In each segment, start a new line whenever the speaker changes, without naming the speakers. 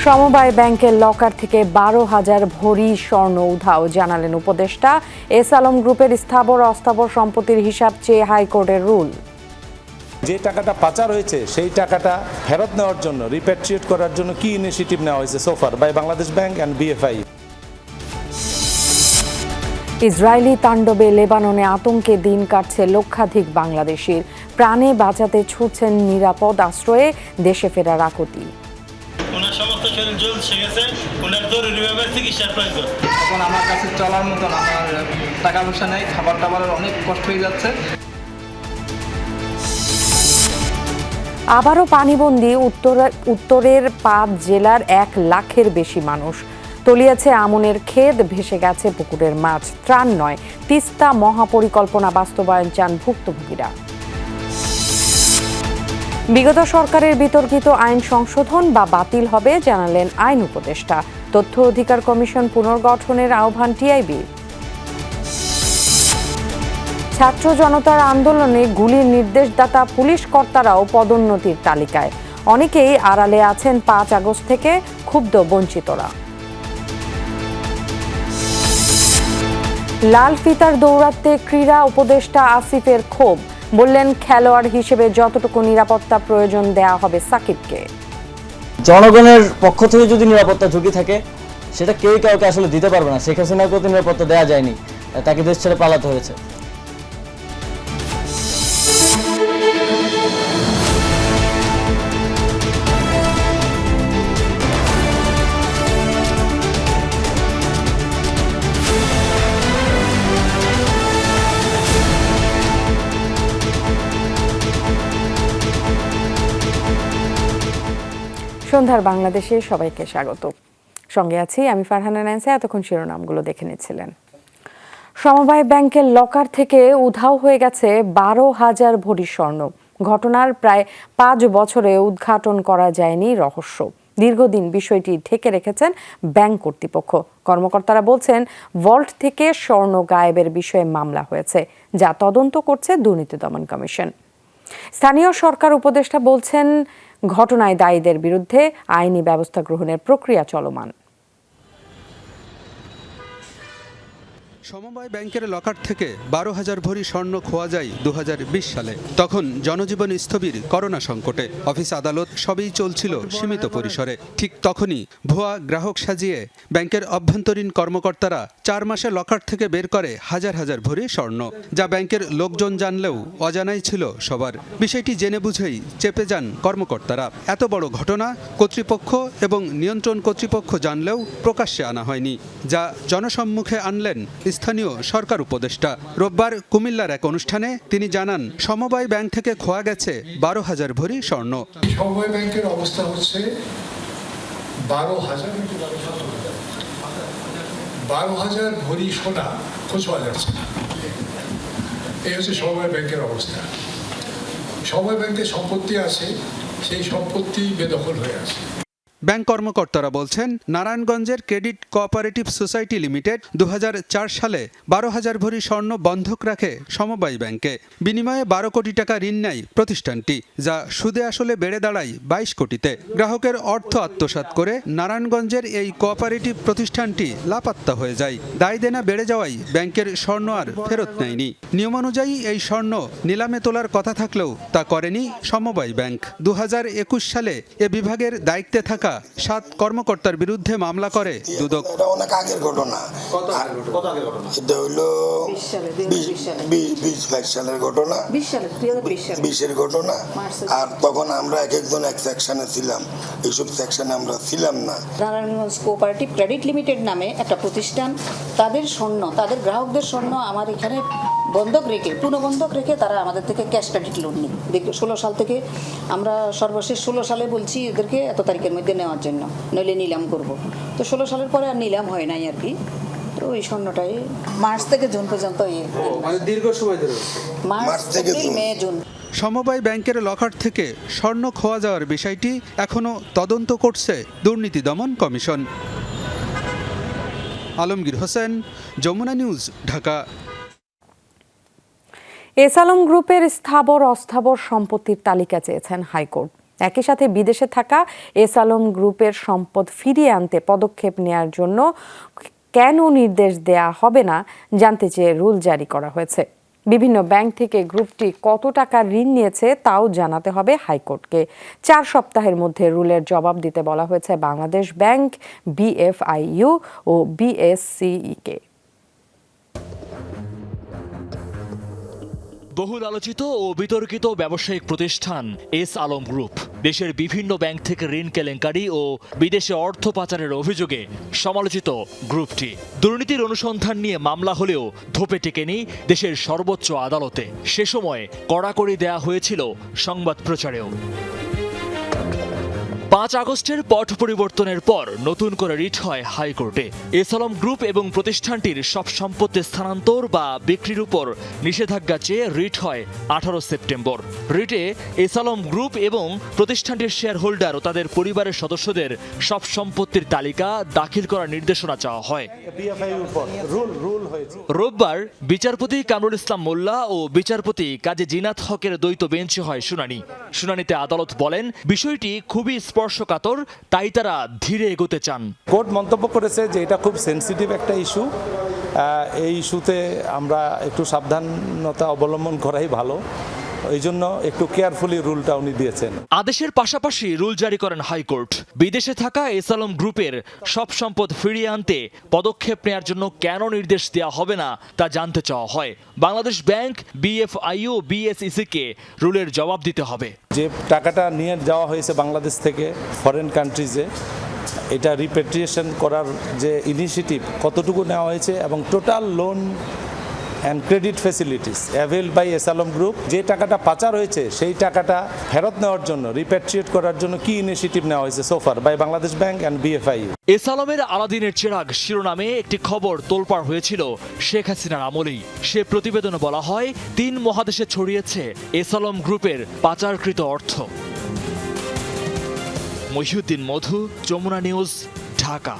সমবায় ব্যাংকের লকার থেকে 12,000 ভরি স্বর্ণ উধাও, জানালেন উপদেষ্টা। এস আলম গ্রুপের স্থাবর অস্থাবর সম্পত্তির হিসাব চেয়ে হাইকোর্টের রুল।
যে টাকাটা পাচার হয়েছে সেই টাকাটা ফেরত নেওয়ার জন্য, রিপ্যাট্রিয়েট করার জন্য কি ইনিশিয়েটিভ নেওয়া হয়েছে সোফার by Bangladesh bank and BFI.
Israeli তাণ্ডবে লেবাননে আতঙ্কে দিন কাটছে লক্ষাধিক বাংলাদেশির। প্রাণে বাঁচাতে ছুটছেন নিরাপদ আশ্রয়ে দেশে ফেরার আকুতি।
এখন আমার কাছে চলার মতন আমার টাকা পয়সা নেই, খাবার টাবারের অনেক কষ্ট হয়ে যাচ্ছে।
আবারও পানিবন্দী উত্তরের 5 জেলার 1 লাখের বেশি মানুষ। তলিয়েছে আমনের ক্ষেত, ভেসে গেছে পুকুরের মাছ। ত্রাণ নয়, তিস্তা মহাপরিকল্পনা বাস্তবায়ন চান ভুক্তভোগীরা। বিগত সরকারের বিতর্কিত আইন সংশোধন বা বাতিল হবে, জানালেন আইন উপদেষ্টা। তথ্য অধিকার কমিশন পুনর্গঠনের আহ্বান টিআইবি। ছাত্র জনতার আন্দোলনে গুলির নির্দেশদাতা পুলিশ কর্তারাও পদোন্নতির তালিকায়। অনেকেই আড়ালে আছেন 5 আগস্ট থেকে, ক্ষুব্ধ বঞ্চিতরা। লাল ফিতার দৌরাত্মে ক্রীড়া উপদেষ্টা আসিফের ক্ষোভ, বললেন খেলোয়াড় হিসেবে যতটুকু নিরাপত্তা প্রয়োজন দেয়া হবে সাকিবকে।
জনগণের পক্ষ থেকে যদি নিরাপত্তা ঝুঁকি থাকে সেটা কেউ কাউকে আসলে দিতে পারবে না। শেখ হাসিনাকেও তো নিরাপত্তা দেওয়া যায়নি, তাকে দেশ ছেড়ে পালাতে হয়েছে।
সন্ধ্যার বাংলাদেশে সবাইকে স্বাগত। সঙ্গে আছি আমি ফারহানা ন্যান্সি। এতক্ষণ শিরোনামগুলো দেখে নিচ্ছিলেন। সমবায় ব্যাংকের লকার থেকে উধাও হয়ে গেছে 12,000 ভরি স্বর্ণ। ঘটনার প্রায় 5 বছরে উদ্ঘাটন করা যায়নি রহস্য। দীর্ঘদিন বিষয়টি ঢেকে রেখেছেন ব্যাংক কর্তৃপক্ষ। কর্মকর্তারা বলছেন, ভল্ট থেকে স্বর্ণ গায়েবের বিষয়ে মামলা হয়েছে, যা তদন্ত করছে দুর্নীতি দমন কমিশন। স্থানীয় সরকার উপদেষ্টা বলছেন, ঘটনায় দায়ীদের বিরুদ্ধে আইনি ব্যবস্থা গ্রহণের প্রক্রিয়া চলমান।
সমবায় ব্যাংকের লকার থেকে 12,000 ভরি স্বর্ণ খোয়া যায় 2020 সালে। তখন জনজীবন স্থবির করোনা সংকটে, অফিস আদালত সবই চলছিল সীমিত পরিসরে। ঠিক তখনই ভুয়া গ্রাহক সাজিয়ে ব্যাংকের অভ্যন্তরীণ কর্মকর্তারা 4 মাসে লকার থেকে বের করে হাজার হাজার ভরি স্বর্ণ, যা ব্যাংকের লোকজন জানলেও অজানাই ছিল সবার। বিষয়টি জেনে বুঝেই চেপে যান কর্মকর্তারা। এত বড় ঘটনা কর্তৃপক্ষ এবং নিয়ন্ত্রণ কর্তৃপক্ষ জানলেও প্রকাশ্যে আনা হয়নি, যা জনসম্মুখে আনলেন স্থানীয় সরকার উপদেষ্টা। রোববার কুমিল্লার এক অনুষ্ঠানে তিনি জানান, সমবায় ব্যাংক থেকে খোয়া গেছে 12,000 ভরি স্বর্ণ।
সমবায় ব্যাংকের অবস্থা হচ্ছে 12,000 ভরি সোনা খোঁজ পাওয়া যাচ্ছে না। এই হচ্ছে সমবায় ব্যাংকের অবস্থা। সমবায় ব্যাংকের সম্পত্তি আছে, সেই সম্পত্তি বেদখল হয়ে আছে।
ব্যাংক কর্মকর্তারা বলছেন, নারায়ণগঞ্জের ক্রেডিট কোঅপারেটিভ সোসাইটি লিমিটেড 2004 সালে 12,000 ভরি স্বর্ণ বন্ধক রাখে সমবায় ব্যাংকে। বিনিময়ে 12 কোটি টাকা ঋণ নেয় প্রতিষ্ঠানটি, যা সুদে আসলে বেড়ে দাঁড়ায় 22 কোটিতে। গ্রাহকের অর্থ আত্মসাৎ করে নারায়ণগঞ্জের এই কোঅপারেটিভ প্রতিষ্ঠানটি লাপাত্তা হয়ে যায়। দায় দেনা বেড়ে যাওয়ায় ব্যাংকের স্বর্ণ আর ফেরত নেয়নি। নিয়মানুযায়ী এই স্বর্ণ নিলামে তোলার কথা থাকলেও তা করেনি সমবায় ব্যাংক। 2021 সালে এ বিভাগের দায়িত্বে থাকা 7 কর্মকর্তার বিরুদ্ধে মামলা করে দুদক।
এটা অনেক আগের ঘটনা। এটা হলো 20 সালের ঘটনা, 20-এর ঘটনা। আর তখন আমরা একজন এক সেকশনে ছিলাম, এইসব সেকশনে আমরা ছিলাম না।
নারায়ণগঞ্জ কোঅপারেটিভ ক্রেডিট লিমিটেড নামে একটা প্রতিষ্ঠান, তাদের স্বর্ণ, তাদের গ্রাহকদের স্বর্ণ আমার এখানে বন্ধক রেখে, পুনঃবন্ধক রেখে তারা আমাদের থেকে ক্যাশ ক্রেডিট লোন নিই। 16 সাল থেকে আমরা সর্বশেষ 16 সালে বলছি এদেরকে এত তারিখের মধ্যে নেওয়ার জন্য, নইলে নিলাম করব। তো 16 সালের পরে আর নিলাম হয় নাই আর কি। তো ওই স্বর্ণটাই মার্চ থেকে জুন পর্যন্ত
দীর্ঘ সময় ধরে,
মার্চ থেকে মে জুন।
সমবায় ব্যাংকের লকার থেকে স্বর্ণ খোয়া যাওয়ার বিষয়টি এখনও তদন্ত করছে দুর্নীতি দমন কমিশন। আলমগীর হোসেন, যমুনা নিউজ, ঢাকা।
এস আলম গ্রুপের স্থাবর অস্থাবর সম্পত্তির তালিকা চেয়েছেন হাইকোর্ট। একই সাথে বিদেশে থাকা এস আলম গ্রুপের সম্পদ ফিরিয়ে আনতে পদক্ষেপ নেয়ার জন্য কেন নির্দেশ দেয়া হবে না জানতে চেয়ে রুল জারি করা হয়েছে। বিভিন্ন ব্যাংক থেকে গ্রুপটি কত টাকা ঋণ নিয়েছে তাও জানাতে হবে হাইকোর্টকে। 4 সপ্তাহের মধ্যে রুলের জবাব দিতে বলা হয়েছে বাংলাদেশ ব্যাংক, BFIU ও BSCE কে।
বহুল আলোচিত ও বিতর্কিত ব্যবসায়িক প্রতিষ্ঠান এস আলম গ্রুপ দেশের বিভিন্ন ব্যাংক থেকে ঋণ কেলেঙ্কারি ও বিদেশে অর্থ পাচারের অভিযোগে সমালোচিত গ্রুপটি। দুর্নীতির অনুসন্ধান নিয়ে মামলা হলেও ধোপে টেকেনি দেশের সর্বোচ্চ আদালতে। সে সময় কড়াকড়ি দেয়া হয়েছিল সংবাদ প্রচারেও। 5 আগস্টের পট পরিবর্তনের পর নতুন করে রিট হয় হাইকোর্টে। এস আলম গ্রুপ এবং প্রতিষ্ঠানটির সব সম্পত্তি স্থানান্তর বা বিক্রির উপর নিষেধাজ্ঞা চেয়ে রিট হয় 18 সেপ্টেম্বর। রিটে এস আলম গ্রুপ এবং প্রতিষ্ঠানটির শেয়ার হোল্ডার ও তাদের পরিবারের সদস্যদের সব সম্পত্তির তালিকা দাখিল করার নির্দেশনা চাওয়া হয়। রোববার বিচারপতি কামরুল ইসলাম মোল্লা ও বিচারপতি কাজী জিনাত হকের দ্বৈত বেঞ্চে হয় শুনানি। শুনানিতে আদালত বলেন, বিষয়টি খুবই স্পর্শকাতর, তাই তারা ধীরে এগোতে চান।
কোর্ট মন্তব্য করেছে যে এটা খুব সেনসিটিভ একটা ইস্যু। এই ইস্যুতে আমরা একটু সাবধানতা অবলম্বন করাই ভালো, এই জন্য একটু কেয়ারফুলি রুলটা উনি দিয়েছেন।
আদেশের পাশাপাশি রুল জারি করেন হাইকোর্ট। বিদেশে থাকা এস আলম গ্রুপের সব সম্পদ ফিরিয়ে আনতে পদক্ষেপ নেওয়ার জন্য কেন নির্দেশ দেওয়া হবে না তা জানতে চাওয়া হয়। বাংলাদেশ ব্যাংক, BFIU ও BSEC কে রুলের জবাব দিতে হবে।
যে টাকাটা নিয়ে যাওয়া হয়েছে বাংলাদেশ থেকে ফরেন কান্ট্রিজে, এটা রিপেট্রিয়েশন করার যে ইনিশিয়েটিভ কতটুকু নেওয়া হয়েছে এবং total loan and credit facilities avail by S Alam group, যে টাকাটা পাচার হয়েছে সেই টাকাটা ফেরত নেওয়ার জন্য, রিপ্যাট্রিয়েট করার জন্য কি ইনিশিয়েটিভ নেওয়া হয়েছে সোফার by Bangladesh bank and BFIU।
S আলমের আলাদিনের চেরাগ শিরোনামে একটি খবর তোলপাড় হয়েছিল শেখ হাসিনার আমলেই। সে প্রতিবেদনে বলা হয়, 3 মহাদেশে ছড়িয়েছে এস আলম গ্রুপের পাচারকৃত অর্থ। মহিউদ্দিন মধু, যমুনা নিউজ, ঢাকা।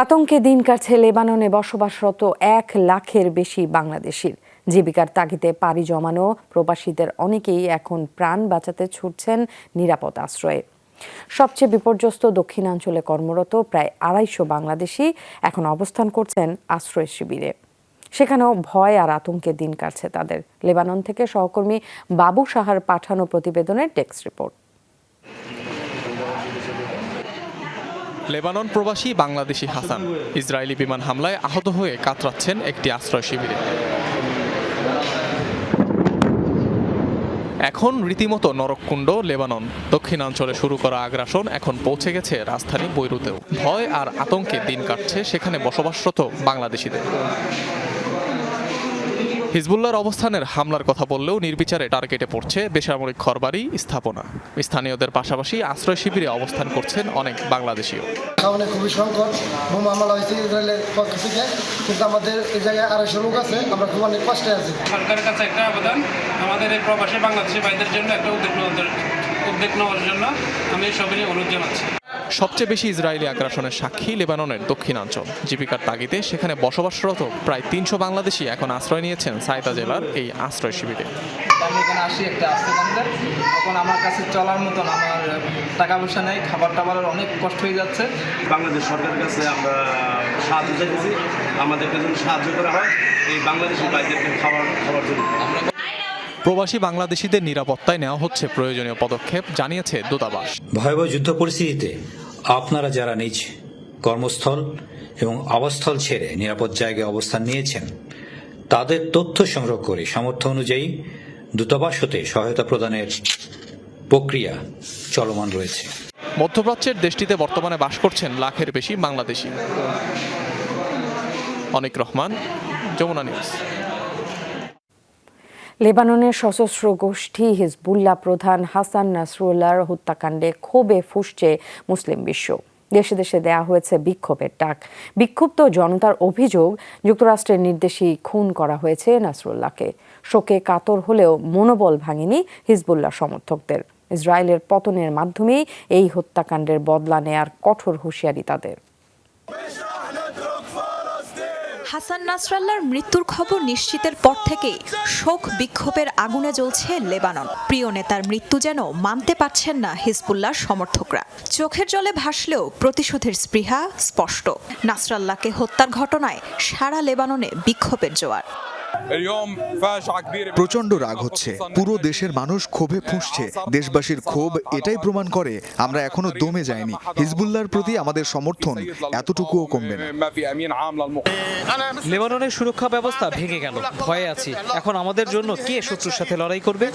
আতঙ্কে দিন কাটছে লেবাননে বসবাসরত 1 লাখের বেশি বাংলাদেশির। জীবিকার তাগিদে পাড়ি জমানো প্রবাসীদের অনেকেই এখন প্রাণ বাঁচাতে ছুটছেন নিরাপদ আশ্রয়ে। সবচেয়ে বিপর্যস্ত দক্ষিণাঞ্চলে কর্মরত প্রায় 250 বাংলাদেশি এখন অবস্থান করছেন আশ্রয় শিবিরে। সেখানেও ভয় আর আতঙ্কে দিন কাটছে তাদের। লেবানন থেকে সহকর্মী বাবু সাহার পাঠানো প্রতিবেদনের ডেস্ক রিপোর্ট।
লেবানন প্রবাসী বাংলাদেশি হাসান ইসরায়েলি বিমান হামলায় আহত হয়ে কাতরাচ্ছেন একটি আশ্রয় শিবিরে। এখন রীতিমতো নরককুণ্ড লেবানন। দক্ষিণাঞ্চলে শুরু করা আগ্রাসন এখন পৌঁছে গেছে রাজধানী বৈরুতেও। ভয় আর আতঙ্কে দিন কাটছে সেখানে বসবাসরত বাংলাদেশিদের। হিজবুল্লাহর অবস্থানের হামলার কথা বললেও নির্বিচারে টার্গেটে পড়ছে বেসামরিক ঘরবাড়ি, স্থাপনা। স্থানীয়দের পাশাপাশি আশ্রয় শিবিরে অবস্থান করছেন অনেক বাংলাদেশিও।
খুবই সংকট, বোমা হামলা হয়েছে ইসরায়েলের পক্ষ থেকে, কিন্তু আমাদের এই জায়গায় 250 লোক আছে, আমরা খুব অনেক কষ্টে আছি।
সরকারের কাছে একটা আবেদন, আমাদের এই প্রবাসী বাংলাদেশি ভাইদের জন্য একটা উদ্যোগ নেওয়ার জন্য আমি সবাই অনুরোধ জানাচ্ছি।
সবচেয়ে বেশি ইসরায়েলি আগ্রাসনের সাক্ষী লেবাননের দক্ষিণাঞ্চল। জীবিকার তাগিদে সেখানে বসবাসরত প্রায় 300 বাংলাদেশি এখন আশ্রয় নিয়েছেন সাইতা জেলার এই আশ্রয় শিবিরে।
আমি এখানে আসি একটা আশ্রয়কেন্দ্রে, এখন আমার কাছে চলার মতন আমার টাকা পয়সা নেই, খাবার টাবারের অনেক কষ্ট হয়ে যাচ্ছে।
বাংলাদেশ সরকারের কাছে আমরা সাহায্য চাইতেছি, আমাদেরকে যদি সাহায্য করা হয় এই বাংলাদেশি ভাইদেরকে খাবার জন্য।
প্রবাসী বাংলাদেশিদের নিরাপত্তায় নেওয়া হচ্ছে প্রয়োজনীয় পদক্ষেপ, জানিয়েছে দূতাবাস।
ভয়াবহ যুদ্ধ পরিস্থিতিতে আপনারা যারা নিজ কর্মস্থল এবং আবাসস্থল ছেড়ে নিরাপদ জায়গায় অবস্থান নিয়েছেন, তাদের তথ্য সংগ্রহ করে সামর্থ্য অনুযায়ী দূতাবাস হতে সহায়তা প্রদানের প্রক্রিয়া চলমান রয়েছে।
মধ্যপ্রাচ্যের দেশটিতে বর্তমানে বাস করছেন লাখের বেশি বাংলাদেশি। অনিক রহমান, যমুনা নিউজ।
লেবাননের সশস্ত্র গোষ্ঠী হিজবুল্লাহ প্রধান হাসান নাসরুল্লাহর হত্যাকাণ্ডে ক্ষোভে ফুঁসছে মুসলিম বিশ্ব। দেশে দেশে দেয়া হয়েছে বিক্ষোভের ডাক। বিক্ষুব্ধ জনতার অভিযোগ, যুক্তরাষ্ট্রের নির্দেশেই খুন করা হয়েছে নাসরুল্লাহকে। শোকে কাতর হলেও মনোবল ভাঙেনি হিজবুল্লাহ সমর্থকদের। ইসরায়েলের পতনের মাধ্যমেই এই হত্যাকাণ্ডের বদলা নেয়ার কঠোর হুঁশিয়ারি তাদের।
হাসান নাসরাল্লাহর মৃত্যুর খবর নিশ্চিতের পর থেকেই শোক বিক্ষোভের আগুনে জ্বলছে লেবানন। প্রিয় নেতার মৃত্যু যেন মানতে পারছেন না হিজবুল্লাহর সমর্থকরা। চোখের জলে ভাসলেও প্রতিশোধের স্পৃহা স্পষ্ট। নাসরাল্লাহকে হত্যার ঘটনায় সারা লেবাননে বিক্ষোভের জোয়ার।
প্রচন্ড রাগ হচ্ছে, পুরো দেশের মানুষ ক্ষোভে ফুঁসছে। দেশবাসীর ক্ষোভ এটাই প্রমাণ করে আমরা এখনো দমে যাইনি। হিজবুল্লাহর প্রতি আমাদের সমর্থন এতটুকুও কমবে না।
লেবাননের সুরক্ষা ব্যবস্থা ভেঙে গেল, ভয়ে আছি। এখন আমাদের জন্য কে শত্রুর সাথে লড়াই করবে?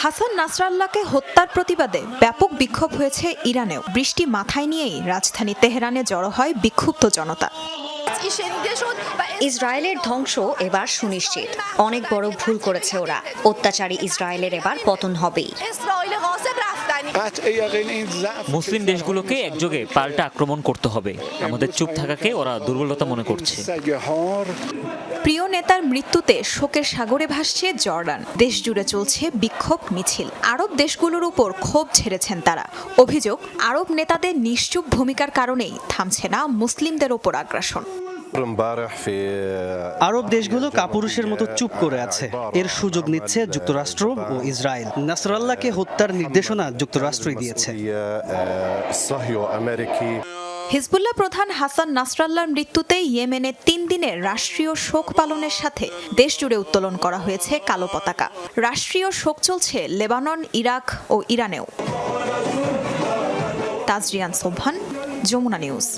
হাসান নাসরাল্লাহকে হত্যার প্রতিবাদে ব্যাপক বিক্ষোভ হয়েছে ইরানেও। বৃষ্টি মাথায় নিয়েই রাজধানী তেহরানে জড়ো হয় বিক্ষুব্ধ জনতা।
ইসরায়েলের ধ্বংস এবার সুনিশ্চিত। অনেক বড় ভুল করেছে ওরা। অত্যাচারী ইসরায়েলের এবার পতন হবেই।
মুসলিম দেশগুলোকে একযোগে পাল্টা আক্রমণ করতে হবে। আমাদের চুপ থাকাকে ওরা দুর্বলতা মনে করছে।
প্রিয় নেতার মৃত্যুতে শোকের সাগরে ভাসছে জর্ডান। দেশ জুড়ে চলছে বিক্ষোভ মিছিল। আরব দেশগুলোর উপর ক্ষোভ ছেড়েছেন তারা। অভিযোগ, আরব নেতাদের নিশ্চুপ ভূমিকার কারণেই থামছে না মুসলিমদের ওপর আগ্রাসন।
আরব দেশগুলো কাপুরুষের মতো চুপ করে আছে। এর সুযোগ নিচ্ছে যুক্তরাষ্ট্র ও ইসরায়েল। নাসরাল্লাহকে হত্যার নির্দেশনা যুক্তরাষ্ট্রই দিয়েছে।
হিজবুল্লাহ প্রধান হাসান নাসরাল্লাহর মৃত্যুতে ইয়েমেনে 3 দিনের রাষ্ট্রীয় শোক পালনের সাথে দেশ জুড়ে উত্তোলন করা হয়েছে কালো পতাকা। রাষ্ট্রীয় শোক চলছে লেবানন, ইরাক ও ইরানেও। তাজরিয়ান সোবহান, যমুনা নিউজ।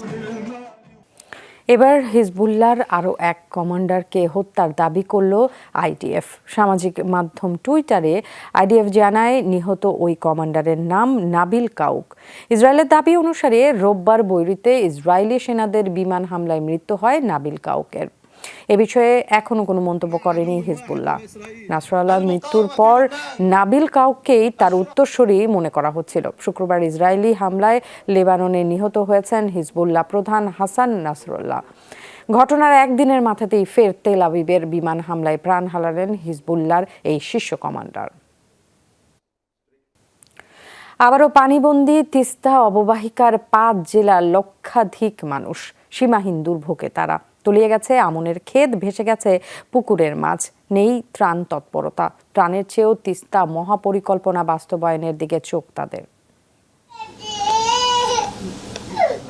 এবার হিজবুল্লাহর আরও এক কমান্ডারকে হত্যার দাবি করল আইডিএফ। সামাজিক মাধ্যম টুইটারে আইডিএফ জানায় নিহত ওই কমান্ডারের নাম নাবিল কাউক। ইসরায়েলের দাবি অনুসারে রোববার বৈরুতে ইসরায়েলি সেনাদের বিমান হামলায় মৃত্যু হয় নাবিল কাউকের। এ বিষয়ে এখনো কোনো মন্তব্য করেনি হিজবুল্লাহ। নাসরাল্লাহর মৃত্যুর পর নাবিল কাউককেই তার উত্তরসূরি মনে করা হচ্ছিল। শুক্রবার ইসরায়েলি হামলায় লেবাননে নিহত হয়েছেন হিজবুল্লাহ প্রধান হাসান নাসরাল্লাহ। ঘটনার একদিনের মাথাতেই ফের তেল আবিবের বিমান হামলায় প্রাণ হারালেন হিজবুল্লাহর এই শীর্ষ কমান্ডার। আবারও পানিবন্দী তিস্তা অববাহিকার 5 জেলার লক্ষাধিক মানুষ। সীমাহীন দুর্ভোগে তারা। তলিয়ে গেছে আমনের ক্ষেত, ভেসে গেছে পুকুরের মাছ। নেই ত্রাণ তৎপরতা। ত্রাণের চেয়েও তিস্তা মহাপরিকল্পনা বাস্তবায়নের দিকে চোখ তাদের।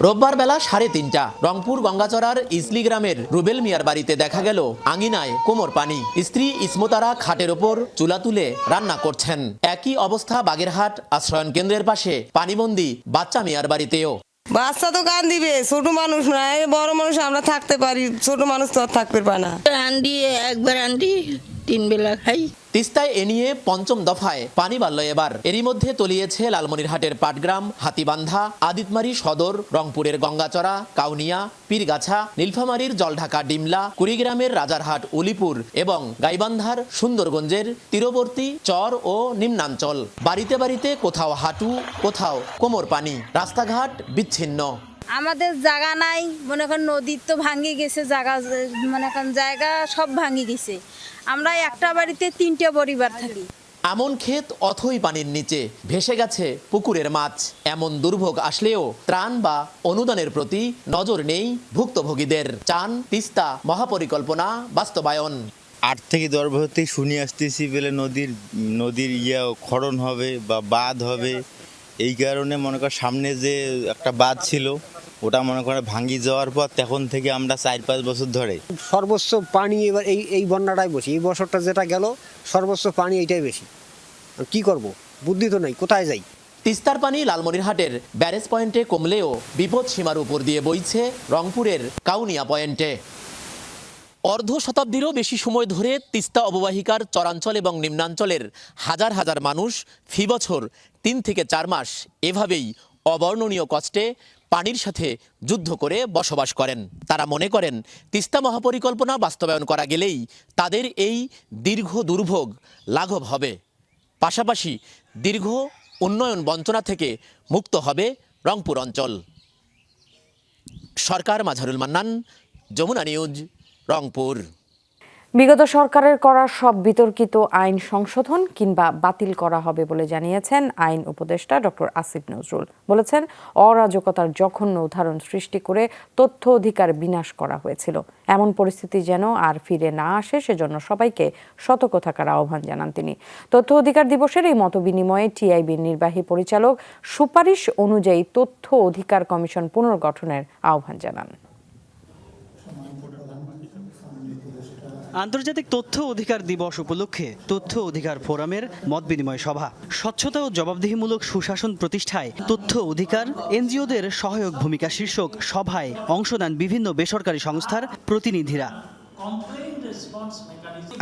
রোববার বেলা 3:30 রংপুর গঙ্গাচড়ার ইসলি গ্রামের রুবেল মিয়ার বাড়িতে দেখা গেল আঙিনায় কোমর পানি। স্ত্রী ইসমতারা খাটের ওপর চুলা তুলে রান্না করছেন। একই অবস্থা বাগেরহাট আশ্রয়ন কেন্দ্রের পাশে পানিবন্দী বাচ্চা মিয়ার বাড়িতেও।
বাচ্চা তো গান দিবে, ছোট মানুষ নয়, বড় মানুষ আমরা থাকতে পারি, ছোট মানুষ তো থাকতে পারে না। একবার আন্টি 3 বেলা খাই।
তিস্তায় এ নিয়ে 5ম দফায় পানি বাড়ল এবার। এরই মধ্যে তলিয়েছে লালমনিরহাটের পাটগ্রাম, হাতিবান্ধা, আদিতমারি সদর, রংপুরের গঙ্গাচড়া, কাউনিয়া, পীরগাছা, নীলফামারীর জলঢাকা ডিমলা, কুড়িগ্রামের রাজারহাট, উলিপুর এবং গাইবান্ধার সুন্দরগঞ্জের তীরবর্তী চর ও নিম্নাঞ্চল। বাড়িতে বাড়িতে কোথাও হাঁটু, কোথাও কোমর পানি, রাস্তাঘাট বিচ্ছিন্ন।
আমাদের জায়গা নাই, মনে করেন নদীর তো ভাঙি গেছে, জায়গা মনে করেন জায়গা সব ভাঙি গেছে। আমরা একটা বাড়িতে 3টে পরিবার থাকি।
আমন ক্ষেত অথই পানির নিচে, ভেসে গেছে পুকুরের মাছ। এমন দুর্ভোগ আসলেও ত্রাণ বা অনুদানের প্রতি নজর নেই ভুক্তভোগীদের। চান তিস্তা মহাপরিকল্পনা বাস্তবায়ন।
8 থেকে 10 বছর থেকে শুনে আসতেছি বলে নদীর খনন হবে বা বাঁধ হবে। এই কারণে মনে কর সামনে যে একটা বাঁধ ছিল ওটা মনে করে ভাঙি যাওয়ার পর তখন থেকে আমরা 4-5 বছর ধরে
সর্বোচ্চ পানি এবার এই বন্যাটাই বেশি। এই বছরটা যেটা গেল সর্বোচ্চ পানি এইটাই বেশি। কি করব, বুদ্ধি তো নাই, কোথায় যাই।
তিস্তার পানি লালমনিরহাটের ব্যারেজ পয়েন্টে কমলেও বিপদ সীমার উপর দিয়ে বইছে রংপুরের কাউনিয়া পয়েন্টে। অর্ধ শতাব্দীরও বেশি সময় ধরে তিস্তা অববাহিকার চরাঞ্চল এবং নিম্নাঞ্চলের হাজার হাজার মানুষ ফি বছর 3 থেকে 4 মাস এভাবেই অবর্ণনীয় কষ্টে পানির সাথে যুদ্ধ করে বসবাস করেন। তারা মনে করেন তিস্তা মহাপরিকল্পনা বাস্তবায়ন করা গেলেই তাদের এই দীর্ঘ দুর্ভোগ লাঘব হবে। পাশাপাশি দীর্ঘ উন্নয়ন বঞ্চনা থেকে মুক্ত হবে রংপুর অঞ্চল। সরকার, মাঝারুল মান্নান, যমুনা নিউজ, রংপুর।
বিগত সরকারের করা সব বিতর্কিত আইন সংশোধন কিংবা বাতিল করা হবে বলে জানিয়েছেন আইন উপদেষ্টা ডক্টর আসিফ নজরুল। বলেছেন, অরাজকতার জঘন্য উদাহরণ সৃষ্টি করে তথ্য অধিকার বিনাশ করা হয়েছিল। এমন পরিস্থিতি যেন আর ফিরে না আসে সেজন্য সবাইকে সতর্ক থাকার আহ্বান জানান তিনি। তথ্য অধিকার দিবসের এই মতবিনিময়ে টিআইবির নির্বাহী পরিচালক সুপারিশ অনুযায়ী তথ্য অধিকার কমিশন পুনর্গঠনের আহ্বান জানান।
আন্তর্জাতিক তথ্য অধিকার দিবস উপলক্ষে তথ্য অধিকার ফোরামের মত বিনিময় সভা। স্বচ্ছতা ও জবাবদিহিমূলক সুশাসন প্রতিষ্ঠায় তথ্য অধিকার এনজিওদের সহায়ক ভূমিকা শীর্ষক সভায় অংশ নেন বিভিন্ন বেসরকারি সংস্থার প্রতিনিধিরা।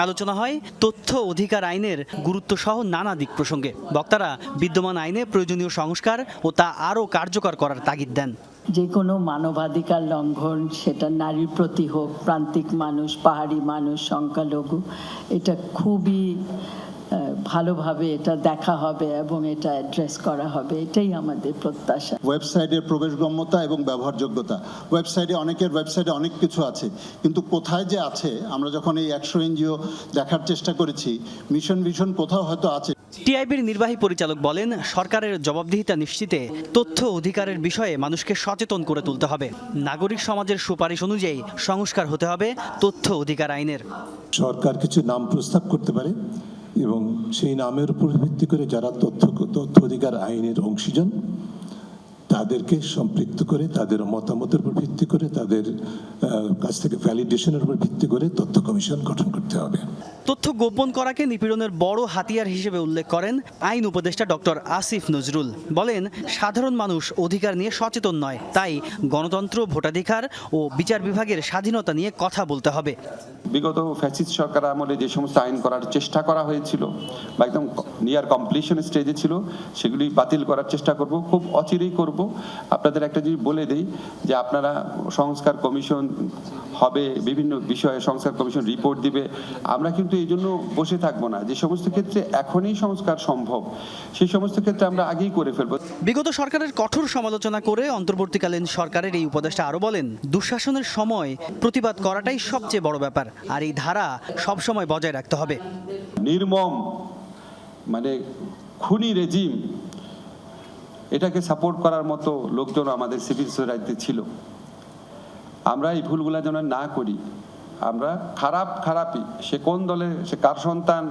আলোচনা হয় তথ্য অধিকার আইনের গুরুত্ব সহ নানা দিক প্রসঙ্গে। বক্তারা বিদ্যমান আইনে প্রয়োজনীয় সংস্কার ও তা আরও কার্যকর করার তাগিদ দেন।
যে কোনো মানবাধিকার লঙ্ঘন, সেটা নারীর প্রতি হোক, প্রান্তিক মানুষ, পাহাড়ি মানুষ, সংখ্যালঘু, এটা খুবই ভালোভাবে এটা দেখা হবে এবং এটা অ্যাড্রেস করা হবে, এটাই আমাদের প্রত্যাশা।
ওয়েবসাইটের প্রবেশগম্যতা এবং ব্যবহারযোগ্যতা, অনেকের ওয়েবসাইটে অনেক কিছু আছে, কিন্তু কোথায় যে আছে, আমরা যখন এই 100 এনজিও দেখার চেষ্টা করেছি, মিশন কোথাও হয়তো আছে।
টিআইবির নির্বাহী পরিচালক বলেন, সরকারের জবাবদিহিতা নিশ্চিতে তথ্য অধিকারের বিষয়ে মানুষকে সচেতন করে তুলতে হবে। নাগরিক সমাজের সুপারিশ অনুযায়ী সংস্কার হতে হবে তথ্য অধিকার আইনের।
সরকার কিছু নাম প্রস্তাব করতে পারে এবং সেই নামের উপর ভিত্তি করে যারা তথ্য অধিকার আইনের অংশীজন তাদেরকে সম্পৃক্ত করে, তাদের মতামতের উপর ভিত্তি করে, তাদের কাছ থেকে ভ্যালিডেশনের উপর ভিত্তি করে তথ্য কমিশন গঠন করতে হবে।
তথ্য গোপন করাকে নিপীড়নের বড় হাতিয়ার হিসেবে উল্লেখ করেন আইন উপদেষ্টা ডক্টর আসিফ নজরুল। বলেন, সাধারণ মানুষ অধিকার নিয়ে সচেতন নয়, তাই গণতন্ত্র, ভোটাধিকার ও বিচার বিভাগের স্বাধীনতা নিয়ে কথা বলতে হবে।
বিগত ফ্যাসিস্ট সরকার আমলে যে সমস্ত আইন করার চেষ্টা করা হয়েছিল বা একদম নিয়ার কমপ্লিশন স্টেজে ছিল, সেগুলি বাতিল করার চেষ্টা করব, খুব অচিরেই করব। আপনাদের একটা জিনিস বলে দেই যে আপনারা সংস্কার কমিশন হবে, বিভিন্ন বিষয়ে সংস্কার কমিশন রিপোর্ট দিবে। আমরা কিন্তু এই জন্য বসে থাকবো না। যে সমস্ত ক্ষেত্রে এখনই সংস্কার সম্ভব, সেই সমস্ত ক্ষেত্রে আমরা আগেই করে ফেলবো।
বিগত সরকারের কঠোর সমালোচনা করে অন্তর্বর্তীকালীন সরকারের এই উপদেষ্টা আরো বলেন, দুঃশাসনের সময় প্রতিবাদ করাটাই সবচেয়ে বড় ব্যাপার, আর এই ধারা সবসময় বজায় রাখতে হবে।
নির্মম খুনি রেজিম, এটাকে সাপোর্ট করার মতো লোকজন আমাদের সিভিল সোসাইটিতে ছিল। আমরা এই ভুলগুলা যেন না করি। আমরা খারাপই, সে কোন দলের, সে কার সন্তান,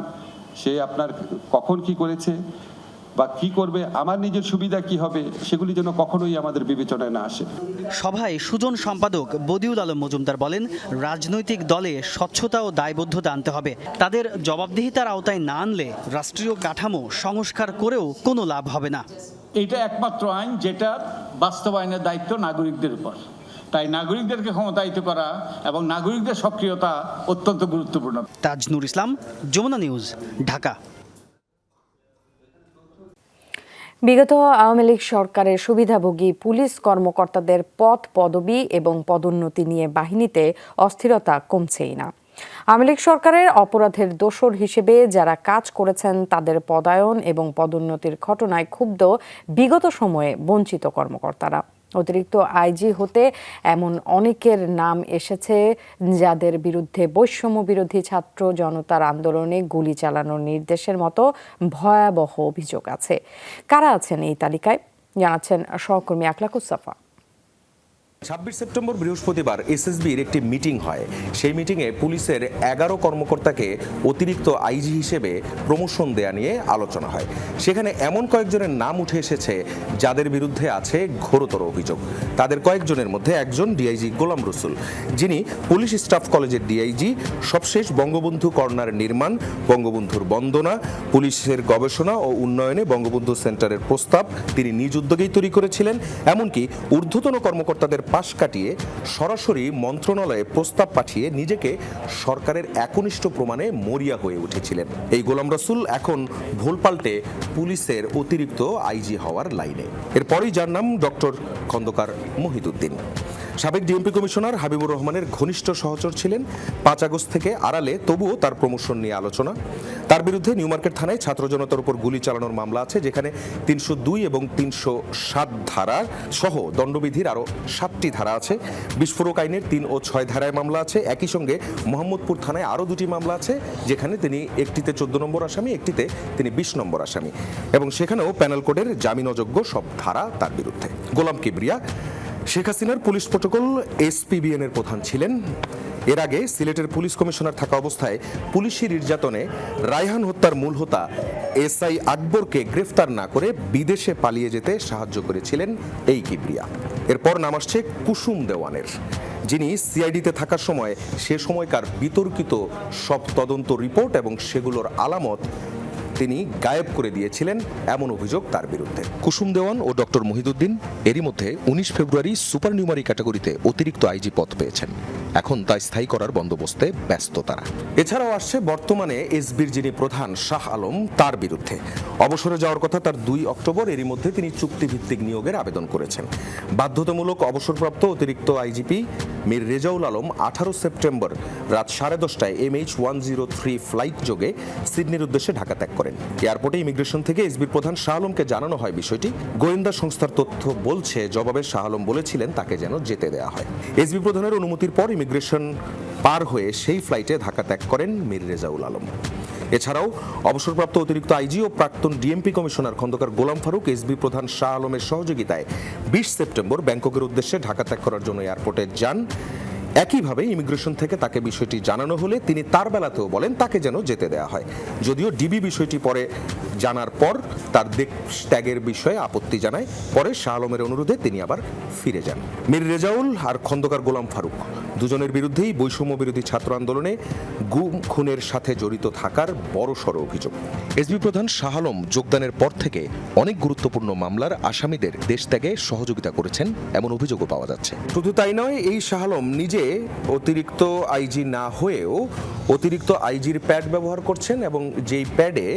সে আপনার কখন কি করেছে বা কি করবে, আমার নিজের সুবিধা কি হবে, সেগুলি যেন কখনোই আমাদের বিবেচনায় না আসে।
সভায় সুজন সম্পাদক বদিউল আলম মজুমদার বলেন, রাজনৈতিক দলে স্বচ্ছতা ও দায়বদ্ধতা আনতে হবে। তাদের জবাবদিহিতার আওতায় না আনলে রাষ্ট্রীয় কাঠামো সংস্কার করেও কোনো লাভ হবে না।
এটা একমাত্র আইন যেটা বাস্তবায়নের দায়িত্ব নাগরিকদের উপর। তাই নাগরিকদেরকে ক্ষমতায়িত করা এবং নাগরিকদের সক্রিয়তা অত্যন্ত গুরুত্বপূর্ণ।
তাজনুর ইসলাম, যমুনা নিউজ, ঢাকা।
বিগত আওয়ামী লীগ সরকারের সুবিধাভোগী পুলিশ কর্মকর্তাদের পদ, পদবি এবং পদোন্নতি নিয়ে বাহিনীতে অস্থিরতা কমছেই না। আওয়ামী লীগ সরকারের অপরাধের দোষর হিসেবে যারা কাজ করেছেন তাদের পদায়ন এবং পদোন্নতির ঘটনায় ক্ষুব্ধ বিগত সময়ে বঞ্চিত কর্মকর্তারা। অতিরিক্ত আইজি হতে এমন অনেকের নাম এসেছে যাদের বিরুদ্ধে বৈষম্য বিরোধী ছাত্র জনতার আন্দোলনে গুলি চালানোর নির্দেশের মতো ভয়াবহ অভিযোগ আছে। কারা আছেন এই তালিকায়, জানাচ্ছেন সহকর্মী আকলাকুস সাফা।
26 সেপ্টেম্বর বৃহস্পতিবার এসএসবির একটি মিটিং হয়। সেই মিটিংয়ে পুলিশের 11 কর্মকর্তাকে অতিরিক্ত আইজি হিসেবে প্রমোশন দেয়া নিয়ে আলোচনা হয়। সেখানে এমন কয়েকজনের নাম উঠে এসেছে যাদের বিরুদ্ধে আছে ঘোরতর অভিযোগ। তাদের কয়েকজনের মধ্যে একজন ডিআইজি গোলাম রসুল, যিনি পুলিশ স্টাফ কলেজের ডিআইজি, সবশেষ বঙ্গবন্ধু কর্নার নির্মাণ, বঙ্গবন্ধুর বন্দনা, পুলিশের গবেষণা ও উন্নয়নে বঙ্গবন্ধু সেন্টারের প্রস্তাব তিনি নিজ উদ্যোগেই তৈরি করেছিলেন। এমনকি ঊর্ধ্বতন কর্মকর্তাদের পাশ কাটিয়ে সরাসরি মন্ত্রণালয়ে প্রস্তাব পাঠিয়ে নিজেকে সরকারের একনিষ্ঠ প্রমাণে মরিয়া হয়ে উঠেছিলেন। এই গোলাম রসুল এখন ভুল পাল্টে পুলিশের অতিরিক্ত আইজি হওয়ার লাইনে। এরপরই যার নাম ডক্টর খন্দকার মহিদুদ্দিন। সাবেক ডিএমপি কমিশনার হাবিবুর রহমানের ঘনিষ্ঠ সহচর ছিলেন। 5 আগস্ট থেকে আড়ালে তবুও তার প্রমোশন নিয়ে আলোচনা। তার বিরুদ্ধে নিউ মার্কেট থানায় ছাত্র জনতার উপর গুলি চালানোর মামলা আছে, যেখানে 302 এবং 307 ধারা সহ দণ্ডবিধির আরও 7টি ধারা আছে। বিস্ফোরক আইনের 3 ও 6 ধারায় মামলা আছে। একই সঙ্গে মোহাম্মদপুর থানায় আরও 2টি মামলা আছে, যেখানে তিনি একটিতে 14 নম্বর আসামি, একটিতে তিনি 20 নম্বর আসামি, এবং সেখানেও প্যানেল কোডের জামিন অযোগ্য সব ধারা তার বিরুদ্ধে। গোলাম কিবরিয়া শেখ হাসিনার পুলিশ প্রটোকল এসপিবিএন এর প্রধান ছিলেন। এর আগে সিলেটের পুলিশ কমিশনার থাকা অবস্থায় পুলিশি নির্যাতনে রায়হান হত্যার মূল হোতা এসআই আকবরকে গ্রেফতার না করে বিদেশে পালিয়ে যেতে সাহায্য করেছিলেন এই কিবরিয়া। এরপর নাম আসছে কুসুম দেওয়ানের, যিনি সিআইডিতে থাকার সময় সে সময়কার বিতর্কিত সব তদন্ত রিপোর্ট এবং সেগুলোর আলামত তিনি গায়েব করে দিয়েছিলেন, এমন অভিযোগ তার বিরুদ্ধে। কুসুম দেওয়ান ও ডক্টর মহিদুদ্দিন এরই মধ্যে 19 ফেব্রুয়ারি সুপার নিউমারি ক্যাটাগরিতে অতিরিক্ত আইজি পদ পেয়েছেন। এখন তা স্থায়ী করার বন্দোবস্তে ব্যস্ত তারা। এছাড়াও আসছে বর্তমানে এসবির যিনি প্রধান শাহ আলম, তার বিরুদ্ধে। অবসরে যাওয়ার কথা তার 2 অক্টোবর, এরই মধ্যে তিনি চুক্তিভিত্তিক নিয়োগের আবেদন করেছেন। বাধ্যতামূলক অবসরপ্রাপ্ত অতিরিক্ত আইজিপি মীর রেজাউল আলম 18 সেপ্টেম্বর রাত 10:30টায় MH103 ফ্লাইট যোগে সিডনির উদ্দেশ্যে ঢাকা ত্যাগ করেন। এয়ারপোর্টে ইমিগ্রেশন থেকে এসবির প্রধান শাহ আলমকে জানানো হয় বিষয়টি। গোয়েন্দা সংস্থার তথ্য বলছে, জবাবে শাহ আলম বলেছিলেন তাকে যেন যেতে দেওয়া হয়। এসবি প্রধানের অনুমতির পর ইমিগ্রেশন পার হয়ে সেই ফ্লাইটে ঢাকা ত্যাগ করেন মীর রেজাউল আলম। এছাড়াও অবসরপ্রাপ্ত অতিরিক্ত আইজি ও প্রাক্তন DMP commissioner Khandakar Golam Faruk SB প্রধান শাহ আলমের সহযোগিতায় 20 সেপ্টেম্বর ব্যাংককের উদ্দেশ্যে ঢাকা ত্যাগ করার জন্য এয়ারপোর্টে যান। একইভাবে ইমিগ্রেশন থেকে তাকে বিষয়টি জানানো হলে তিনি তার বেলাতেও বলেন তাকে যেন যেতে দেওয়া হয়। যদিও ডিবি বিষয়টি পরে জানার পর তার দেশ ত্যাগের বিষয়ে আপত্তি জানায়। পরে শাহ আলমের অনুরোধে তিনি আবার ফিরে যান। মীর রেজাউল আর খন্দকার গোলাম ফারুক দুজনের বিরুদ্ধেই বৈষম্য বিরোধী ছাত্র আন্দোলনে গুম খুনের সাথে জড়িত থাকার বড়সড় অভিযোগ। এসবি প্রধান শাহ আলম যোগদানের পর থেকে অনেক গুরুত্বপূর্ণ মামলার আসামিদের দেশ ত্যাগে সহযোগিতা করেছেন, এমন অভিযোগও পাওয়া যাচ্ছে। শুধু তাই নয়, এই শাহ আলম নিজে অতিরিক্ত আইজি না হয়েও অতিরিক্ত আইজির প্যাড ব্যবহার করছেন, এবং যেই প্যাডে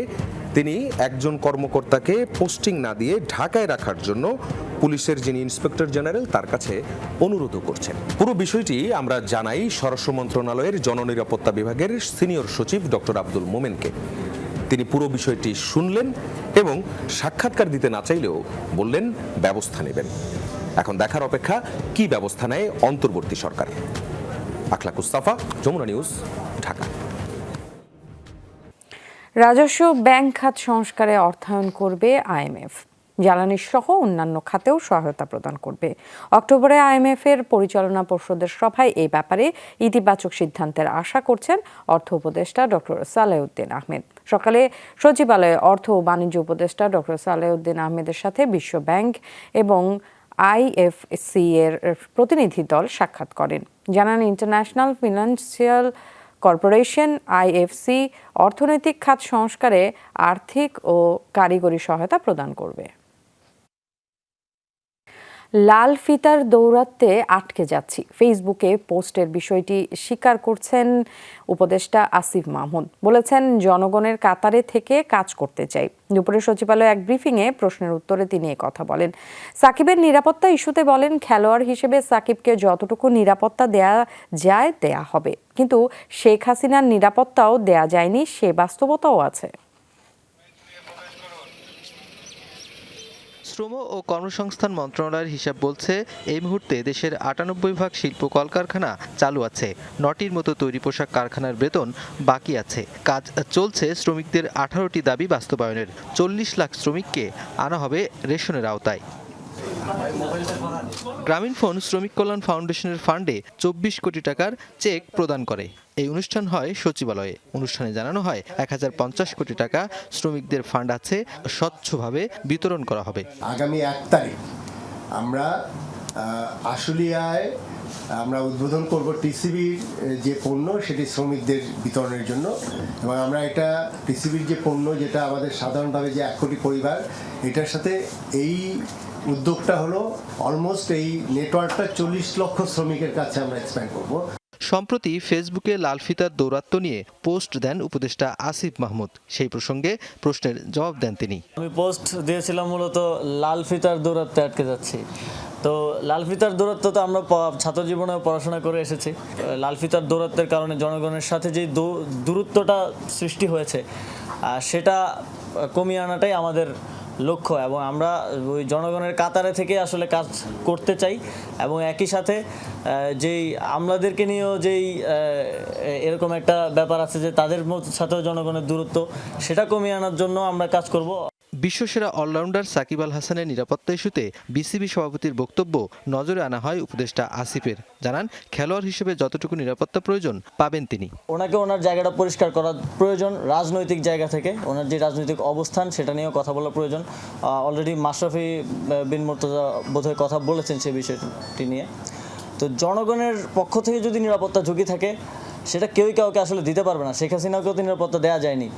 তিনি একজন কর্মকর্তাকে পোস্টিং না দিয়ে ঢাকায় রাখার জন্য পুলিশের যিনি ইন্সপেক্টর জেনারেল তার কাছে অনুরোধ করছেন। পুরো বিষয়টি আমরা জানাই স্বরাষ্ট্র মন্ত্রণালয়ের জননিরাপত্তা বিভাগের সিনিয়র সচিব ডক্টর আব্দুল মোমেনকে। তিনি পুরো বিষয়টি শুনলেন এবং সাক্ষাৎকার দিতে না চাইলেও বললেন ব্যবস্থা নেবেন। এখন দেখার অপেক্ষা কি ব্যবস্থা নেয় অন্তর্বর্তী সরকার। আখলাক মুস্তাফা, যমুনা নিউজ, ঢাকা।
রাজস্ব ব্যাংক খাত সংস্কারে অর্থায়ন করবে আইএমএফ। জ্বালানি সহ অন্যান্য খাতেও সহায়তা প্রদান করবে। অক্টোবরে আইএমএফ এর পরিচালনা পর্ষদের সভায় এই ব্যাপারে ইতিবাচক সিদ্ধান্তের আশা করছেন অর্থ উপদেষ্টা ডক্টর সালেউদ্দিন আহমেদ। সকালে সচিবালয়ে অর্থ ও বাণিজ্য উপদেষ্টা ডক্টর সালেউদ্দিন আহমেদের সাথে বিশ্ব ব্যাংক এবং আইএফসি এর প্রতিনিধি দল সাক্ষাৎ করেন। জানান ইন্টারন্যাশনাল ফিনান্সিয়াল কর্পোরেশন আইএফসি অর্থনৈতিক খাত সংস্কারে আর্থিক ও কারিগরি সহায়তা প্রদান করবে। লাল ফিতার দৌরাত্মে আটকে যাচ্ছি, ফেসবুকে পোস্টের বিষয়টি স্বীকার করছেন উপদেষ্টা আসিফ মাহমুদ। বলেছেন, জনগণের কাতারে থেকে কাজ করতে চাই। দুপুরে সচিবালয়ে এক ব্রিফিংয়ে প্রশ্নের উত্তরে তিনি কথা বলেন। সাকিবের নিরাপত্তা ইস্যুতে বলেন, খেলোয়াড় হিসেবে সাকিবকে যতটুকু নিরাপত্তা দেয়া যায় দেয়া হবে, কিন্তু শেখ হাসিনার নিরাপত্তাও দেয়া যায়নি, সে বাস্তবতাও আছে।
শ্রম ও কর্মসংস্থান মন্ত্রণালয়ের হিসাব বলছে, এই মুহূর্তে দেশের 98% শিল্প কলকারখানা চালু আছে। 9টির মতো তৈরি পোশাক কারখানার বেতন বাকি আছে। কাজ চলছে শ্রমিকদের 18টি দাবি বাস্তবায়নের। 40 লাখ শ্রমিককে আনা হবে রেশনের আওতায়। গ্রামীণফোন শ্রমিক কল্যাণ ফাউন্ডেশনের ফান্ডে 24 কোটি টাকার চেক প্রদান করে। এই অনুষ্ঠান হয় সচিবালয়ে। অনুষ্ঠানে জানানো হয় 1050 কোটি টাকা শ্রমিকদের ফান্ড আছে, স্বচ্ছভাবে বিতরণ করা হবে।
আগামী 1 তারিখ আমরা আশুলিয়ায় আমরা উদ্বোধন করব টিসিবির যে পণ্য সেটি শ্রমিকদের বিতরণের জন্য, এবং আমরা এটা টিসিবির যে পণ্য যেটা আমাদের সাধারণভাবে যে 1 কোটি পরিবার, এটার সাথে এই উদ্যোগটা হলো অলমোস্ট এই নেটওয়ার্কটা 40 লক্ষ শ্রমিকের কাছে আমরা এক্সপ্যান্ড করব।
সম্প্রতি ফেসবুকে লাল ফিতার দৌরাত্ম্য নিয়ে পোস্ট দেন উপদেষ্টা আসিফ মাহমুদ। সেই প্রসঙ্গে প্রশ্নের জবাব দেন তিনি।
আমি পোস্ট দিয়েছিলাম মূলত লাল ফিতার দৌরাত্ম্যে আটকে যাচ্ছি। তো লাল ফিতার দূরত্ব তো আমরা ছাত্র জীবনে পড়াশোনা করে এসেছি। লাল ফিতার দূরত্বের কারণে জনগণের সাথে যে দূরত্বটা সৃষ্টি হয়েছে সেটা কমিয়ে আনাটাই আমাদের লক্ষ্য, এবং আমরা ওই জনগণের কাতারে থেকে আসলে কাজ করতে চাই, এবং একই সাথে যেই আমলাদেরকে নিয়েও যেই এরকম একটা ব্যাপার আছে যে তাদের সাথেও জনগণের দূরত্ব সেটা কমিয়ে আনার জন্য আমরা কাজ করব।
বিশ্বসেরা অলরাউন্ডার সাকিব আল হাসানের নিরাপত্তা ইস্যুতে বিসিবি সভাপতির বক্তব্য নজরে আনা হয় উপদেষ্টা আসিফের। জানান, খেলোয়াড় হিসেবে যতটুকু নিরাপত্তা প্রয়োজন পাবেন তিনি।
ওনাকে ওনার জায়গাটা পরিষ্কার করা প্রয়োজন, রাজনৈতিক জায়গা থেকে ওনার যে রাজনৈতিক অবস্থান সেটা নিয়েও কথা বলা প্রয়োজন। অলরেডি মাশরাফি বিন মুর্তজা বোধহয় কথা বলেছেন সেই বিষয়টি নিয়ে। তো জনগণের পক্ষ থেকে যদি নিরাপত্তা ঝুঁকি থাকে সেটা কেউই কাউকে আসলে দিতে পারবে না। শেখ হাসিনাকেও তো নিরাপত্তা দেওয়া যায়নি,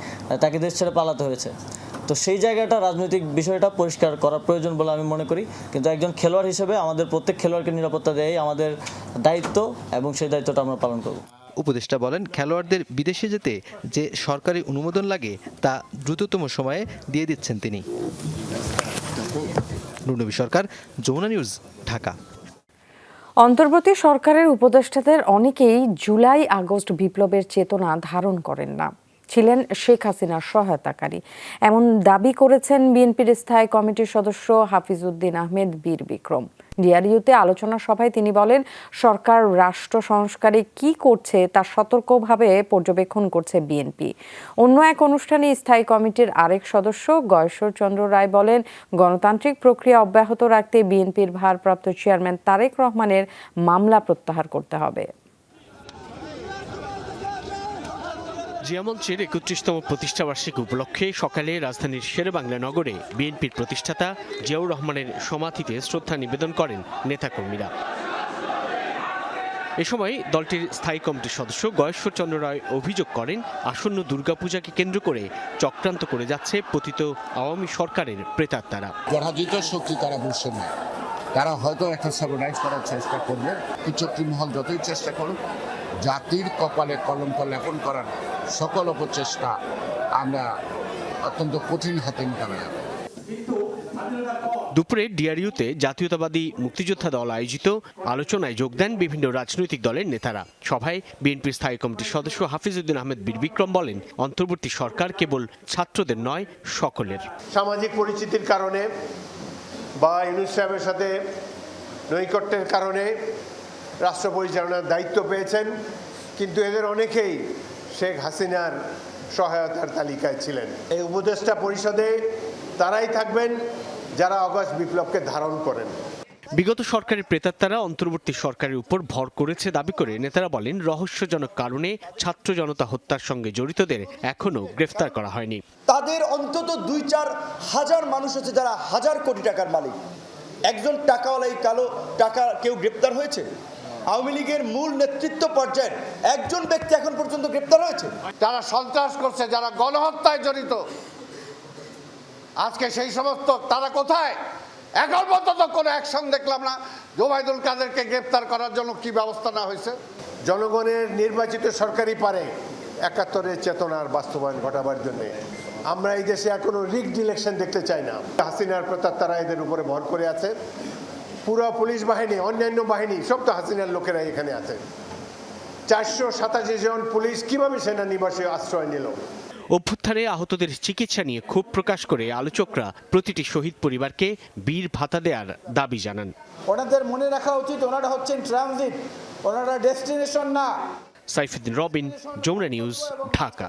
তাকে দেশ ছেড়ে পালাতে হয়েছে। তো সেই জায়গাটা রাজনৈতিক বিষয়টা পরিষ্কার করা প্রয়োজন বলে আমি মনে করি, কিন্তু একজন খেলোয়াড় হিসেবে আমাদের প্রত্যেক খেলোয়াড়কে নিরাপত্তা দেওয়াই আমাদের দায়িত্ব, এবং সেই দায়িত্বটা আমরা পালন করব।
উপদেষ্টা বলেন, খেলোয়াড়দের বিদেশে যেতে যে সরকারি অনুমোদন লাগে তা দ্রুততম সময়ে দিয়ে দিচ্ছেন তিনি। নুরনবী সরকার, যমুনা নিউজ, ঢাকা।
অন্তর্বর্তী সরকারের উপদেষ্টাদের অনেকেই জুলাই আগস্ট বিপ্লবের চেতনা ধারণ করেন না, ছিলেন শেখ হাসিনার সহায়তাকারী, এমন দাবি করেছেন বিএনপির স্থায়ী কমিটির সদস্য হাফিজউদ্দিন আহমেদ বীর বিক্রম। ডিআরইউতে আলোচনা সভায় তিনি বলেন, সরকার রাষ্ট্র সংস্কারে কি করছে তা সতর্কভাবে পর্যবেক্ষণ করছে বিএনপি। অন্য এক অনুষ্ঠানে স্থায়ী কমিটির আরেক সদস্য গয়েশ্বর চন্দ্র রায় বলেন, গণতান্ত্রিক প্রক্রিয়া অব্যাহত রাখতে বিএনপির ভারপ্রাপ্ত চেয়ারম্যান তারেক রহমানের মামলা প্রত্যাহার করতে হবে।
জিয়ামঞ্চের ৩১তম প্রতিষ্ঠাবার্ষিকী উপলক্ষে সকালে রাজধানীর শেরেবাংলা নগরে বিএনপির প্রতিষ্ঠাতা জিয়াউর রহমানের সমাধিতে শ্রদ্ধা নিবেদন করেন নেতাকর্মীরা। এ সময় দলটির স্থায়ী কমিটির সদস্য গয়েশ্বর চন্দ্র রায় অভিযোগ করেন, আসন্ন দুর্গাপূজাকে কেন্দ্র করে চক্রান্ত করে যাচ্ছে পতিত আওয়ামী সরকারের প্রেতাত্মারা।
জনহিত শক্তি তারা বুঝছে না, তারা হয়তো একটা সাবনাইজ করার চেষ্টা করবে। কুচক্রী মহল যতই চেষ্টা করুক, জাতির কপালে কলঙ্ক লেপন করার সকল অপচেষ্টা আমরা অত্যন্ত কঠিন হাতে নিতে হবে।
দুপুরে ডিআরইউতে জাতীয়তাবাদী মুক্তিযোদ্ধা দল আয়োজিত আলোচনায় যোগ দেন বিভিন্ন রাজনৈতিক দলের নেতারা। সভায় বিএনপির স্থায়ী কমিটির সদস্য হাফিজউদ্দিন আহমেদ বীর বিক্রম বলেন, অন্তর্বর্তী সরকার কেবল ছাত্রদের নয়, সকলের।
সামাজিক পরিচিতির কারণে বা ইউনূস সাহেবের সাথে নৈকট্যের কারণে রাষ্ট্র পরিচালনার দায়িত্ব পেয়েছেন, কিন্তু এদের অনেকেই শেখ হাসিনার সহায়তার তালিকায় ছিলেন। এই উপদেষ্টা পরিষদে তারাই থাকবেন যারা আগস্ট বিপ্লবকে ধারণ করেন।
বিগত সরকারের প্রেতাত্মারা অন্তর্বর্তী সরকারের উপর ভর করেছে দাবি করে নেতারা বলেন, রহস্যজনক কারণে ছাত্র জনতা হত্যার সঙ্গে জড়িতদের এখনো গ্রেফতার করা হয়নি।
তাদের অন্তত ২-৪ হাজার মানুষ আছে যারা হাজার কোটি টাকার মালিক। একজন টাকাওয়ালাই কালো টাকা কেউ গ্রেপ্তার হয়েছে? আওয়ামী লীগের মূল নেতৃত্ব পর্যায়ের একজন ব্যক্তি এখন পর্যন্ত গ্রেপ্তার হয়েছে?
যারা সন্ত্রাস করছে, যারা গণহত্যায় জড়িত, আজকে সেই সমস্ত তারা কোথায়? এখন পর্যন্ত কোনো অ্যাকশন দেখলাম না। জোবাইদুল কাদেরকে গ্রেপ্তার করার জন্য কি ব্যবস্থা না হয়েছে? জনগণের নির্বাচিত সরকারই পারে ৭১-এর চেতনার বাস্তবায়ন ঘটাবার জন্য। আমরা এই দেশে এখনো রিগড ইলেকশন দেখতে চাই না। হাসিনার প্রেতাত্মারা এদের উপরে ভর করে আছে। পুরো পুলিশ বাহিনী, অন্যান্য বাহিনী সব তো হাসিনার লোকেরা এখানে আছে। ৪৮৭ জন পুলিশ কিভাবে সেনানিবাসে আশ্রয় নিল?
অভ্যুত্থানে আহতদের চিকিৎসা নিয়ে ক্ষোভ প্রকাশ করে আলোচকরা প্রতিটি শহীদ পরিবারকে বীর ভাতা দেওয়ার দাবি জানান।
ওনাদের মনে রাখা উচিত, ওনারা হচ্ছেন ট্রানজিট, ওনারা ডেস্টিনেশন না।
সাইফুদ্দিন রবিন, যমুনা নিউজ, ঢাকা।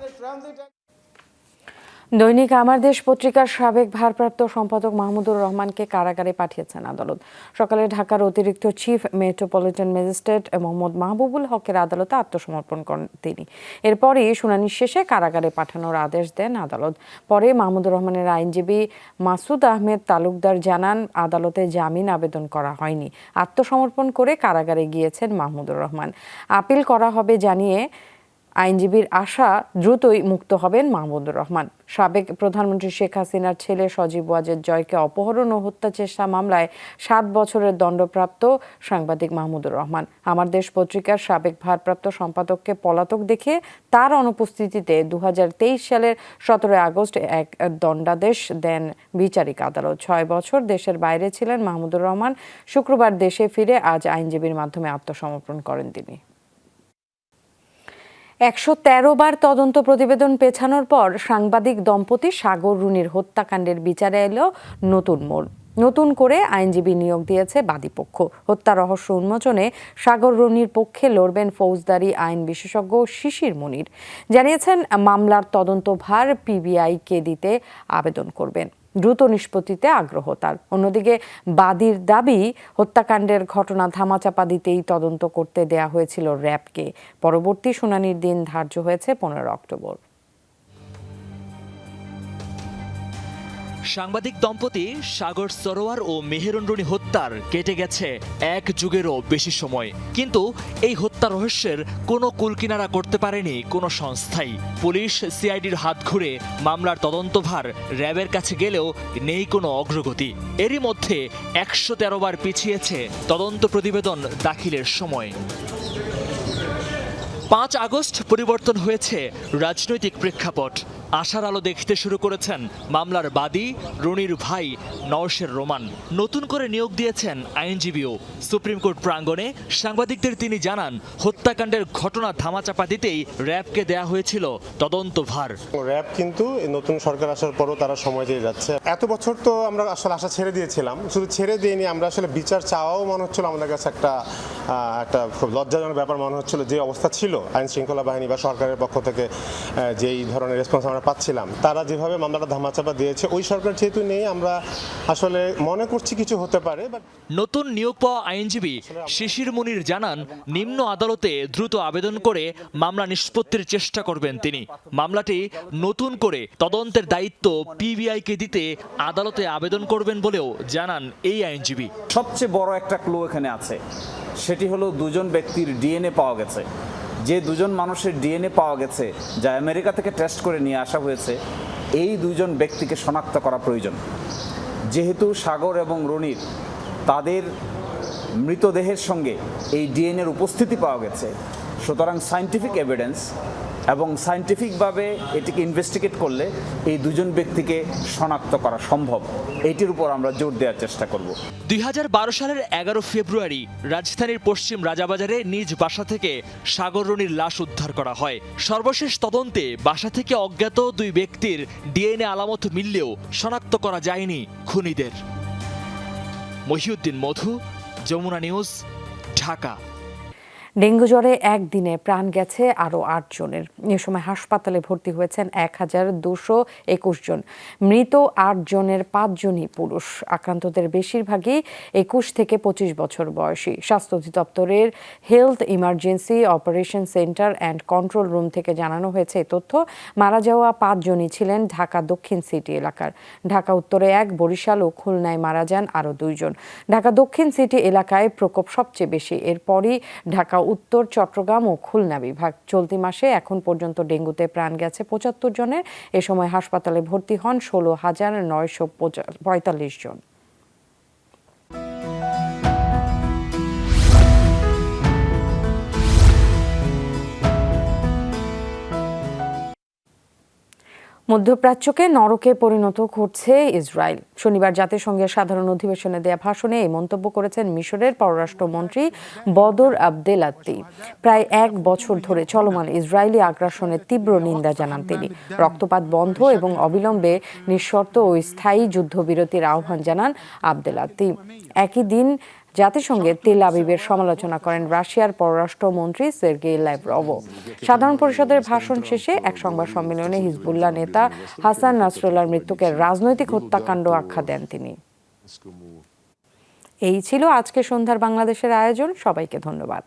দৈনিক আমার দেশ পত্রিকার সাবেক ভারপ্রাপ্ত সম্পাদক মাহমুদুর রহমানকে কারাগারে পাঠিয়েছেন আদালত। সকালে ঢাকার অতিরিক্ত chief metropolitan magistrate Mohammad Mahbubul হকের আদালতে আত্মসমর্পণ করেন তিনি। এরপরই শুনানি শেষে কারাগারে পাঠানোর আদেশ দেন আদালত। পরে মাহমুদুর রহমানের আইনজীবী মাসুদ আহমেদ তালুকদার জানান, আদালতে জামিন আবেদন করা হয়নি, আত্মসমর্পণ করে কারাগারে গিয়েছেন মাহমুদুর রহমান। আপিল করা হবে জানিয়ে আইনজীবীর আশা দ্রুতই মুক্ত হবেন মাহমুদুর রহমান। সাবেক প্রধানমন্ত্রী শেখ হাসিনার ছেলে সজীব ওয়াজেদ জয়কে অপহরণ ও হত্যা চেষ্টা মামলায় ৭ বছরের দণ্ডপ্রাপ্ত সাংবাদিক মাহমুদুর রহমান আমার দেশ পত্রিকার সাবেক ভারপ্রাপ্ত সম্পাদককে পলাতক দেখিয়ে তার অনুপস্থিতিতে ২০২৩ সালের ১৭ আগস্ট এক দণ্ডাদেশ দেন বিচারিক আদালত। ৬ বছর দেশের বাইরে ছিলেন মাহমুদুর রহমান। শুক্রবার দেশে ফিরে আজ আইনজীবীর মাধ্যমে আত্মসমর্পণ করেন তিনি। ১১৩ বার তদন্ত প্রতিবেদন পেছানোর পর সাংবাদিক দম্পতি সাগর রুনির হত্যাকাণ্ডের বিচারে এলো নতুন মোড়। নতুন করে আইনজীবী নিয়োগ দিয়েছে বাদীপক্ষ। হত্যা রহস্য উন্মোচনে সাগর রুনির পক্ষে লড়বেন ফৌজদারি আইন বিশেষজ্ঞ শিশির মুনির। জানিয়েছেন মামলার তদন্তভার পিবিআইকে দিতে আবেদন করবেন। দ্রুত নিষ্পত্তিতে আগ্রহ তার। অন্যদিকে বাদীর দাবি, হত্যাকাণ্ডের ঘটনা ধামাচাপা দিতেই তদন্ত করতে দেয়া হয়েছিল র্যাবকে। পরবর্তী শুনানির দিন ধার্য হয়েছে ১৫ অক্টোবর।
সাংবাদিক দম্পতি সাগর সরোয়ার ও মেহেরুন রুনি হত্যার কেটে গেছে ১ যুগেরও বেশি সময়, কিন্তু এই হত্যা রহস্যের কোনো কুলকিনারা করতে পারেনি কোনো সংস্থাই। পুলিশ সিআইডির হাত ঘুরে মামলার তদন্তভার র্যাবের কাছে গেলেও নেই কোনো অগ্রগতি। এরই মধ্যে ১১৩ বার পিছিয়েছে তদন্ত প্রতিবেদন দাখিলের সময়। ৫ আগস্ট পরিবর্তন হয়েছে রাজনৈতিক প্রেক্ষাপট। আশার আলো দেখতে শুরু করেছেন মামলার বাদী রুনির ভাই নওশের রোমান। নতুন করে নিয়োগ দিয়েছেন আইনজীবীও। সুপ্রিম কোর্ট প্রাঙ্গণে সাংবাদিকদের তিনি জানান, হত্যাকাণ্ডের ঘটনা ধামাচাপা দিতেই র্যাবকে দেয়া হয়েছিল তদন্তভার।
র্যাব কিন্তু নতুন সরকার আসার পরও তারা সময় দিয়ে যাচ্ছে। এত বছর তো আমরা আসলে আশা ছেড়ে দিয়েছিলাম, শুধু ছেড়ে দিইনি, আমরা আসলে বিচার চাওয়াও মনে হচ্ছিল আমাদের কাছে একটা খুব লজ্জাজনক ব্যাপার মনে হচ্ছিল। যে অবস্থা ছিল আইন শৃঙ্খলা বাহিনী বা সরকারের পক্ষ থেকে যেই ধরনের রেসপন্স আমরা পাচ্ছিলাম, তারা যেভাবে মামলাটা ধামাচাপা দিয়েছে, ওই সরকার যেহেতু নেই, আমরা আসলে মনে করছি কিছু হতে পারে।
নতুন নিয়োগ পাওয়া আইনজীবী শিশির মুনির জানান, নিম্ন আদালতে দ্রুত আবেদন করে মামলা নিষ্পত্তির চেষ্টা করবেন তিনি। মামলাটি নতুন করে তদন্তের দায়িত্ব পিবিআইকে দিতে আদালতে আবেদন করবেন বলেও জানান এই আইনজীবী।
সবচেয়ে বড় একটা ক্লু এখানে আছে, সেটি হলো দুজন ব্যক্তির ডিএনএ পাওয়া গেছে। যে দুজন মানুষের ডিএনএ পাওয়া গেছে, যা আমেরিকা থেকে টেস্ট করে নিয়ে আসা হয়েছে, এই দুজন ব্যক্তিকে শনাক্ত করা প্রয়োজন। যেহেতু সাগর এবং রনির তাদের মৃতদেহের সঙ্গে এই ডিএনএর উপস্থিতি পাওয়া গেছে, সুতরাং সায়েন্টিফিক এভিডেন্স এবং সায়েন্টিফিকভাবে এটিকে ইনভেস্টিগেট করলে এই দুজন ব্যক্তিকে শনাক্ত করা সম্ভব। এটির উপর আমরা জোর দেওয়ার চেষ্টা করব।
২০১২ সালের ১১ ফেব্রুয়ারি রাজধানীর পশ্চিম রাজাবাজারে নিজ বাসা থেকে সাগর রনির লাশ উদ্ধার করা হয়। সর্বশেষ তদন্তে বাসা থেকে অজ্ঞাত ২ ব্যক্তির ডিএনএ আলামত মিললেও শনাক্ত করা যায়নি খুনিদের। মহিউদ্দিন মধু, যমুনা নিউজ, ঢাকা।
ডেঙ্গু জ্বরে একদিনে প্রাণ গেছে আরও ৮ জনের। এ সময় হাসপাতালে ভর্তি হয়েছেন ১,২২১ জন। মৃত ৮ জনের ৫ জনই পুরুষ। আক্রান্তদের বেশিরভাগই ২১ থেকে ২৫ বছর বয়সী। স্বাস্থ্য অধিদপ্তরের health emergency operation centre and control room থেকে জানানো হয়েছে এই তথ্য। মারা যাওয়া ৫ জনই ছিলেন ঢাকা দক্ষিণ সিটি এলাকার। ঢাকা উত্তরে ১, বরিশাল ও খুলনায় মারা যান আরও ২ জন। ঢাকা দক্ষিণ সিটি এলাকায় প্রকোপ সবচেয়ে বেশি, এরপরই ঢাকা উত্তর, চট্টগ্রাম ও খুলনা বিভাগ। চলতি মাসে এখন পর্যন্ত ডেঙ্গুতে প্রাণ গেছে ৭৫ জনের। এ সময় হাসপাতালে ভর্তি হন ১৬,৯৪৫ জন। মধ্যপ্রাচ্যকে নরকে পরিণত করছে ইসরায়েল। শনিবার জাতিসংঘের সাধারণ অধিবেশনে দেয়া ভাষণে এই মন্তব্য করেছেন মিশরের পররাষ্ট্রমন্ত্রী বদর আবদেলাত্তি। প্রায় ১ বছর ধরে চলমান ইসরায়েলি আগ্রাসনের তীব্র নিন্দা জানান তিনি। রক্তপাত বন্ধ এবং অবিলম্বে নিঃশর্ত ও স্থায়ী যুদ্ধবিরতির আহ্বান জানান আবদেলাত্তি। একই দিন জাতিসংঘে তেল আবিবের সমালোচনা করেন রাশিয়ার পররাষ্ট্রমন্ত্রী সের্গেই ল্যাভরভও। সাধারণ পরিষদের ভাষণ শেষে এক সংবাদ সম্মেলনে হিজবুল্লাহ নেতা হাসান নাসরুল্লাহর মৃত্যুকে রাজনৈতিক হত্যাকাণ্ড আখ্যা দেন তিনি। এই ছিল আজকে সন্ধ্যার বাংলাদেশের আয়োজন। সবাইকে ধন্যবাদ।